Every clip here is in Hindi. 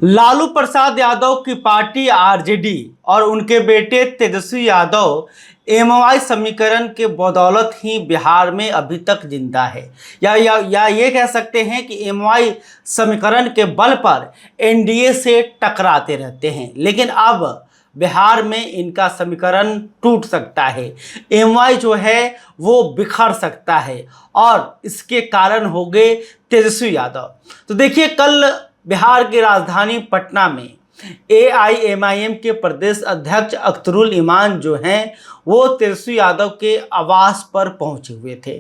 लालू प्रसाद यादव की पार्टी आरजेडी और उनके बेटे तेजस्वी यादव एमवाई समीकरण के बदौलत ही बिहार में अभी तक जिंदा है। या ये कह सकते हैं कि एमवाई समीकरण के बल पर एनडीए से टकराते रहते हैं, लेकिन अब बिहार में इनका समीकरण टूट सकता है। एमवाई जो है वो बिखर सकता है और इसके कारण हो गए तेजस्वी यादव। तो देखिए, कल बिहार की राजधानी पटना में एआईएमआईएम के प्रदेश अध्यक्ष अख्तरुल इमान जो हैं वो तेजस्वी यादव के आवास पर पहुंचे हुए थे।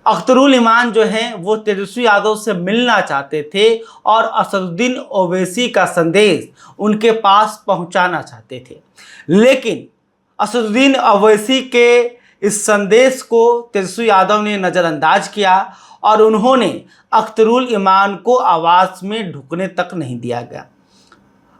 अख्तरुल इमान जो हैं वो तेजस्वी यादव से मिलना चाहते थे और असदुद्दीन ओवैसी का संदेश उनके पास पहुंचाना चाहते थे, लेकिन असदुद्दीन ओवैसी के इस संदेश को तेजस्वी यादव ने नज़रअंदाज किया और उन्होंने अख्तरुल इमान को आवास में ढुकने तक नहीं दिया गया।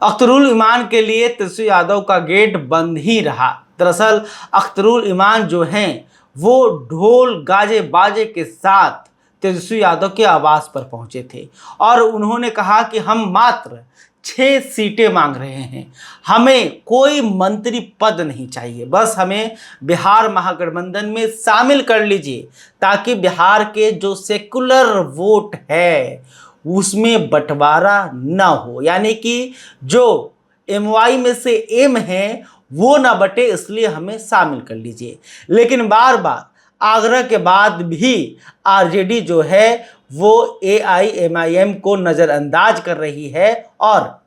अख्तरुल इमान के लिए तेजस्वी यादव का गेट बंद ही रहा। दरअसल अख्तरुल इमान जो हैं वो ढोल गाजे बाजे के साथ तेजस्वी यादव के आवास पर पहुंचे थे और उन्होंने कहा कि हम मात्र 6 सीटें मांग रहे हैं, हमें कोई मंत्री पद नहीं चाहिए, बस हमें बिहार महागठबंधन में शामिल कर लीजिए ताकि बिहार के जो सेकुलर वोट है उसमें बंटवारा ना हो, यानी कि जो एमवाई में से एम है वो ना बटे, इसलिए हमें शामिल कर लीजिए। लेकिन बार बार आग्रह के बाद भी आरजेडी जो है वो एआईएमआईएम को नज़रअंदाज कर रही है और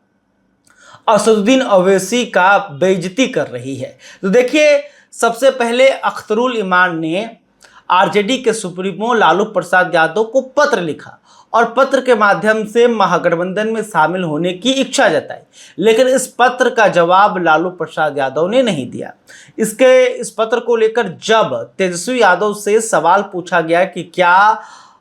असदुद्दीन ओवैसी का बेइज्जती कर रही है। तो देखिए, सबसे पहले अख्तरुल इमान ने आरजेडी के सुप्रीमो लालू प्रसाद यादव को पत्र लिखा और पत्र के माध्यम से महागठबंधन में शामिल होने की इच्छा जताई, लेकिन इस पत्र का जवाब लालू प्रसाद यादव ने नहीं दिया। इस पत्र को लेकर जब तेजस्वी यादव से सवाल पूछा गया कि क्या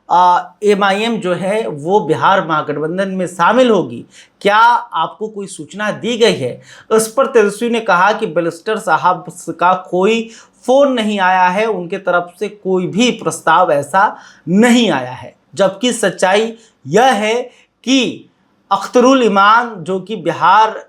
एमआईएम जो है वो बिहार महागठबंधन में शामिल होगी, क्या आपको कोई सूचना दी गई है, इस पर तेजस्वी ने कहा कि बैरिस्टर साहब का कोई फ़ोन नहीं आया है, उनके तरफ से कोई भी प्रस्ताव ऐसा नहीं आया है। जबकि सच्चाई यह है कि अख्तरुल इमान जो कि बिहार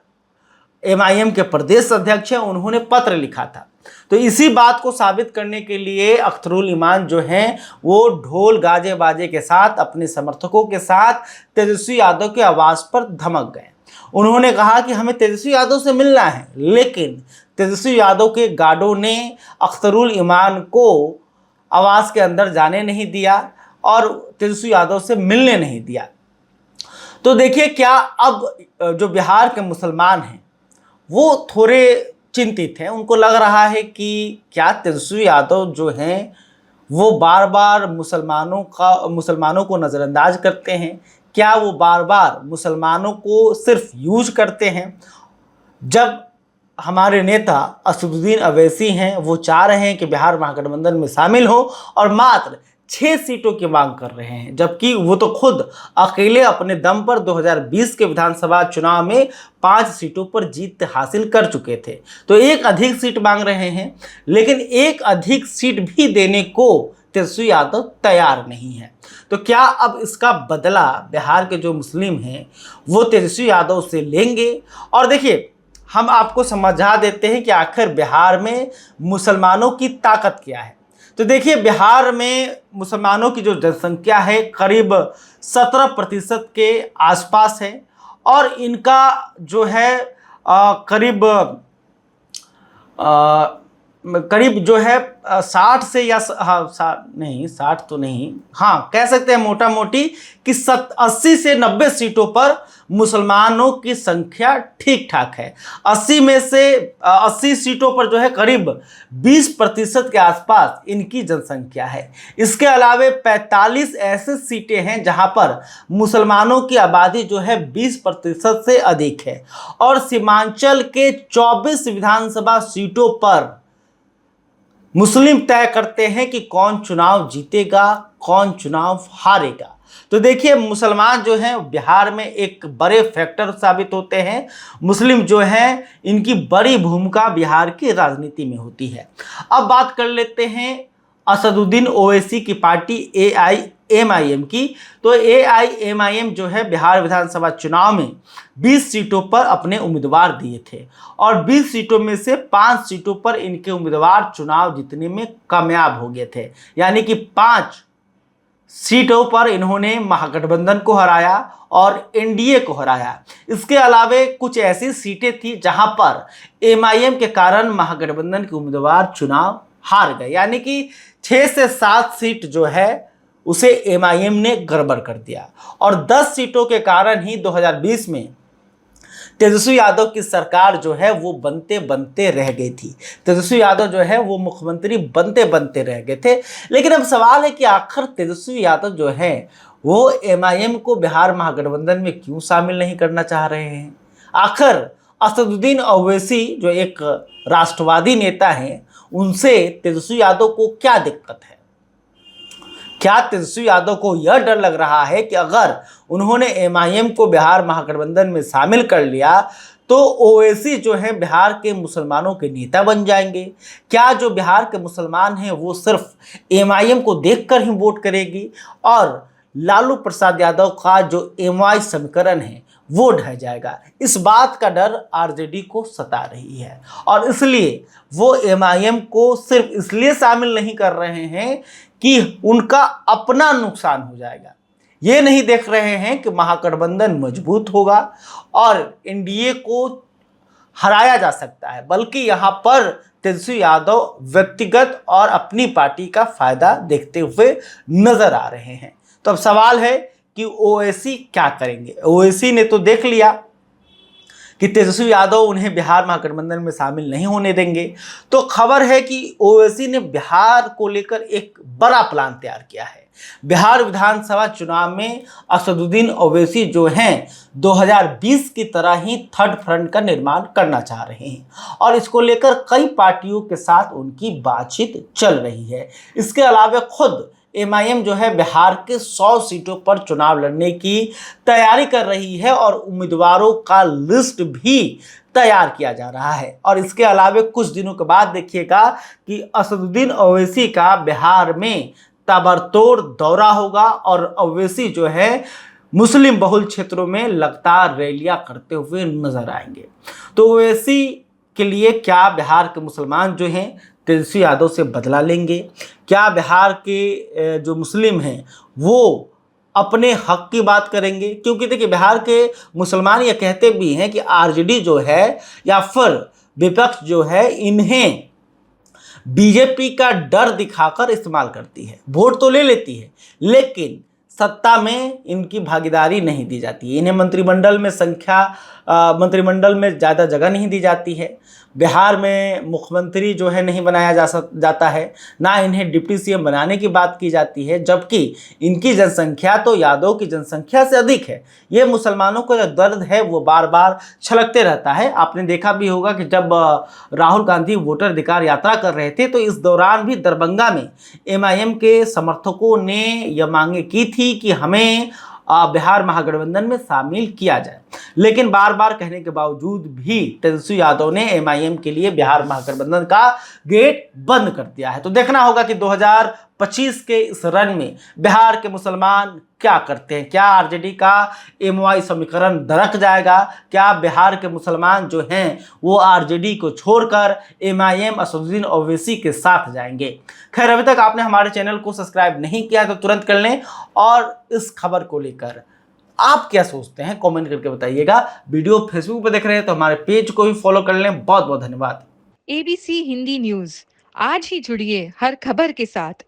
एमआईएम के प्रदेश अध्यक्ष हैं, उन्होंने पत्र लिखा था। तो इसी बात को साबित करने के लिए अख्तरुल इमान जो हैं वो ढोल गाजे बाजे के साथ अपने समर्थकों के साथ तेजस्वी यादव के आवास पर धमक गए। उन्होंने कहा कि हमें तेजस्वी यादव से मिलना है, लेकिन तेजस्वी यादव के गार्डों ने अख्तरुल इमान को आवास के अंदर जाने नहीं दिया और तेजस्वी यादव से मिलने नहीं दिया। तो देखिए, क्या अब जो बिहार के मुसलमान हैं वो थोड़े चिंतित हैं। उनको लग रहा है कि क्या तेजस्वी यादव जो हैं वो बार बार मुसलमानों को नज़रअंदाज करते हैं, क्या वो बार बार मुसलमानों को सिर्फ यूज करते हैं। जब हमारे नेता असदुद्दीन ओवैसी हैं वो चाह रहे हैं कि बिहार महागठबंधन में शामिल हो और मात्र 6 सीटों की मांग कर रहे हैं, जबकि वो तो खुद अकेले अपने दम पर 2020 के विधानसभा चुनाव में 5 सीटों पर जीत हासिल कर चुके थे। तो एक अधिक सीट मांग रहे हैं, लेकिन एक अधिक सीट भी देने को तेजस्वी यादव तैयार नहीं है। तो क्या अब इसका बदला बिहार के जो मुस्लिम हैं वो तेजस्वी यादव से लेंगे? और देखिए, हम आपको समझा देते हैं कि आखिर बिहार में मुसलमानों की ताकत क्या है। तो देखिए, बिहार में मुसलमानों की जो जनसंख्या है करीब 17% के आसपास है और इनका जो है करीब जो है 60 से या हाँ 60 तो नहीं, हाँ कह सकते हैं मोटा मोटी कि 80 से 90 सीटों पर मुसलमानों की संख्या ठीक ठाक है। 80 में से 80 सीटों पर जो है करीब 20% के आसपास इनकी जनसंख्या है। इसके अलावे 45 ऐसे सीटें हैं जहां पर मुसलमानों की आबादी जो है 20% से अधिक है और सीमांचल के 24 विधानसभा सीटों पर मुस्लिम तय करते हैं कि कौन चुनाव जीतेगा, कौन चुनाव हारेगा। तो देखिए, मुसलमान जो हैं बिहार में एक बड़े फैक्टर साबित होते हैं। मुस्लिम जो हैं इनकी बड़ी भूमिका बिहार की राजनीति में होती है। अब बात कर लेते हैं असदुद्दीन ओवैसी की पार्टी AIMIM की। तो AIMIM जो है बिहार विधानसभा चुनाव में 20 सीटों पर अपने उम्मीदवार दिए थे और 20 सीटों में से 5 सीटों पर इनके उम्मीदवार चुनाव जीतने में कामयाब हो गए थे। यानी कि 5 सीटों पर इन्होंने महागठबंधन को हराया और एनडीए को हराया। इसके अलावे कुछ ऐसी सीटें थी जहां पर एमआईएम के कारण महागठबंधन के उम्मीदवार चुनाव हार गए। यानी कि 6 से 7 सीट जो है उसे एमआईएम ने गड़बड़ कर दिया और 10 सीटों के कारण ही 2020 में तेजस्वी यादव की सरकार जो है वो बनते बनते रह गई थी। तेजस्वी यादव जो है वो मुख्यमंत्री बनते बनते रह गए थे। लेकिन अब सवाल है कि आखिर तेजस्वी यादव जो है वो एमआईएम को बिहार महागठबंधन में क्यों शामिल नहीं करना चाह रहे हैं। आखिर असदुद्दीन ओवैसी जो एक राष्ट्रवादी नेता हैं, उनसे तेजस्वी यादव को क्या दिक्कत है? क्या तेजस्वी यादव को यह डर लग रहा है कि अगर उन्होंने एमआईएम को बिहार महागठबंधन में शामिल कर लिया तो ओवैसी जो है बिहार के मुसलमानों के नेता बन जाएंगे? क्या जो बिहार के मुसलमान हैं वो सिर्फ एमआईएम को देखकर ही वोट करेगी और लालू प्रसाद यादव का जो एमवाई समीकरण है वो ढह जाएगा? इस बात का डर आरजेडी को सता रही है और इसलिए वो एमआईएम को सिर्फ इसलिए शामिल नहीं कर रहे हैं कि उनका अपना नुकसान हो जाएगा। ये नहीं देख रहे हैं कि महागठबंधन मजबूत होगा और एनडीए को हराया जा सकता है, बल्कि यहाँ पर तेजस्वी यादव व्यक्तिगत और अपनी पार्टी का फायदा देखते हुए नजर आ रहे हैं। तो अब सवाल है कि ओवैसी क्या करेंगे। ओवैसी ने तो देख लिया कि तेजस्वी यादव उन्हें बिहार महागठबंधन में शामिल नहीं होने देंगे, तो खबर है कि ओवैसी ने बिहार को लेकर एक बड़ा प्लान तैयार किया है। बिहार विधानसभा चुनाव में असदुद्दीन ओवैसी जो हैं 2020 की तरह ही थर्ड फ्रंट का निर्माण करना चाह रहे हैं और इसको लेकर कई पार्टियों के साथ उनकी बातचीत चल रही है। इसके अलावा खुद एमआईएम जो है बिहार के 100 सीटों पर चुनाव लड़ने की तैयारी कर रही है और उम्मीदवारों का लिस्ट भी तैयार किया जा रहा है। और इसके अलावा कुछ दिनों के बाद देखिएगा कि असदुद्दीन ओवैसी का बिहार में ताबड़तोड़ दौरा होगा और ओवैसी जो है मुस्लिम बहुल क्षेत्रों में लगातार रैलियां करते हुए नजर आएंगे। तो ओवैसी के लिए क्या बिहार के मुसलमान जो हैं तेजस्वी यादव से बदला लेंगे? क्या बिहार के जो मुस्लिम हैं वो अपने हक की बात करेंगे? क्योंकि देखिए बिहार के मुसलमान ये कहते भी हैं कि आरजेडी जो है या फिर विपक्ष जो है इन्हें बीजेपी का डर दिखाकर इस्तेमाल करती है। वोट तो ले लेती है लेकिन सत्ता में इनकी भागीदारी नहीं दी जाती है। इन्हें मंत्रिमंडल में ज़्यादा जगह नहीं दी जाती है। बिहार में मुख्यमंत्री जो है नहीं बनाया जाता है, ना इन्हें डिप्टी सीएम बनाने की बात की जाती है, जबकि इनकी जनसंख्या तो यादव की जनसंख्या से अधिक है। ये मुसलमानों का जो दर्द है वो बार बार छलकते रहता है। आपने देखा भी होगा कि जब राहुल गांधी वोटर अधिकार यात्रा कर रहे थे तो इस दौरान भी दरभंगा में एमआईएम के समर्थकों ने यह मांगे की थी कि हमें बिहार महागठबंधन में शामिल किया जाए, लेकिन बार बार कहने के बावजूद भी तेजस्वी यादव ने एमआईएम के लिए बिहार महागठबंधन का गेट बंद कर दिया है। तो देखना होगा कि 2025 के इस रन में बिहार के मुसलमान क्या करते हैं। क्या आरजेडी का एमवाई समीकरण दरक जाएगा? क्या बिहार के मुसलमान जो हैं वो आरजेडी को छोड़कर एमआईएम असदुद्दीन ओवैसी के साथ जाएंगे? खैर, अभी तक आपने हमारे चैनल को सब्सक्राइब नहीं किया तो तुरंत कर लें और इस खबर को लेकर आप क्या सोचते हैं कमेंट करके बताइएगा। वीडियो फेसबुक पर देख रहे हैं तो हमारे पेज को भी फॉलो कर लें। बहुत बहुत धन्यवाद। ABC हिंदी न्यूज, आज ही जुड़िए हर खबर के साथ।